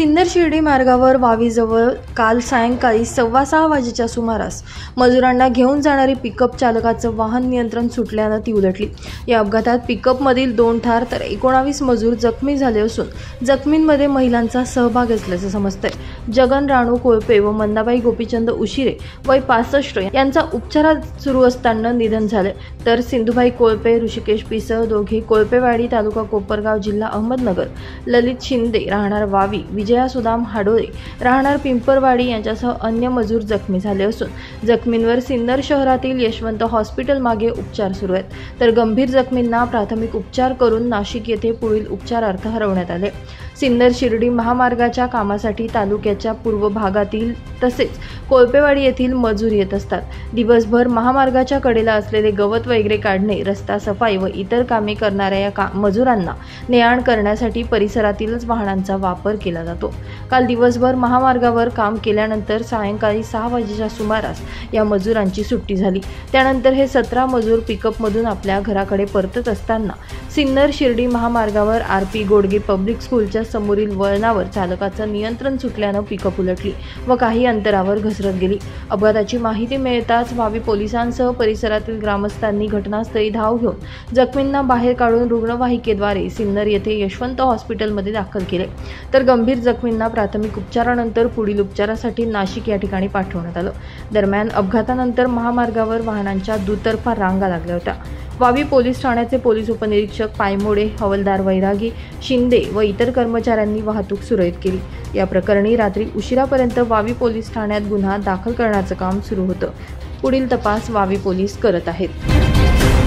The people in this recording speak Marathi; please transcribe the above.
सिन्नर शिर्डी मार्गावर वावीजवळ काल सायंकाळी 6:15 वाजेच्या सुमारास मजुरांना घेऊन जाणारी पिकअप चालकाचं वाहन नियंत्रण सुटल्यानं ती उलटली। या अपघातात पिकअपमधील 2 ठार तर 19 मजूर जखमी झाले असून जखमींमध्ये महिलांचा सहभाग असल्याचं समजतंय। जगन राणू कोळपे व मंदाबाई गोपीचंद उशिरे वय 65 यांचा उपचारात सुरू असताना निधन झाले, तर सिंधुबाई कोळपे, ऋषिकेश पिसळ दोघे कोळपेवाडी तालुका कोपरगाव जिल्हा अहमदनगर, ललित शिंदे राहणार वावी, विजया सुदाम हाडोळे राहणार पिंपरवाडी यांच्यासह अन्य मजूर जखमी झाले असून जखमींवर सिन्नर शहरातील यशवंत हॉस्पिटल मागे उपचार सुरू आहेत, तर गंभीर जखमींना प्राथमिक उपचार करून नाशिक येथे पुढील उपचारार्थ हलवण्यात आले। सिन्नर शिर्डी महामार्गाच्या कामासाठी तालुक्याच्या पूर्व भागातील तसेच कोळपेवाडी येथील मजूर येत असतात। दिवसभर महामार्गाच्या कडेला असलेले गवत वगैरे काढणे, रस्ता सफाई व इतर कामे करणाऱ्या या मजुरांना ने-आण करण्यासाठी परिसरातीलच वाहनांचा वापर केला जातो। काल दिवसभर महामार्गावर काम केल्यानंतर सायंकाळी 6 वाजेच्या सुमारास या मजुरांची सुट्टी झाली। त्यानंतर हे 17 मजूर पिकअपमधून आपल्या घराकडे परतत असताना सिन्नर शिर्डी महामार्गावर आर.पी. गोडगे पब्लिक स्कूलच्या समोरील वळणावर चालकाचं नियंत्रण सुटल्यानं पिकअप उलटली व काही अंतरावर घसरत गेली। अपघाताची माहिती मिळताच वावी पोलिसांसह परिसरातील ग्रामस्थांनी घटनास्थळी धाव घेऊन जखमींना बाहेर काढून रुग्णवाहिकेद्वारे सिन्नर येथे यशवंत हॉस्पिटलमध्ये दाखल केले, तर गंभीर जखमींना प्राथमिक उपचारानंतर पुढील उपचारासाठी नाशिक या ठिकाणी पाठवण्यात आलं। दरम्यान अपघातानंतर महामार्गावर वाहनांच्या दुतर्फा रांगा लागल्या होत्या। वावी पोलीस ठाण्याचे पोलीस उपनिरीक्षक पायमोडे, हवालदार वैरागी, शिंदे व इतर कर्मचाऱ्यांनी वाहतूक सुरळीत केली। या प्रकरणी रात्री उशिरापर्यंत वावी पोलीस ठाण्यात गुन्हा दाखल करण्याचं काम सुरू होतं। पुढील तपास वावी पोलीस करत आहेत।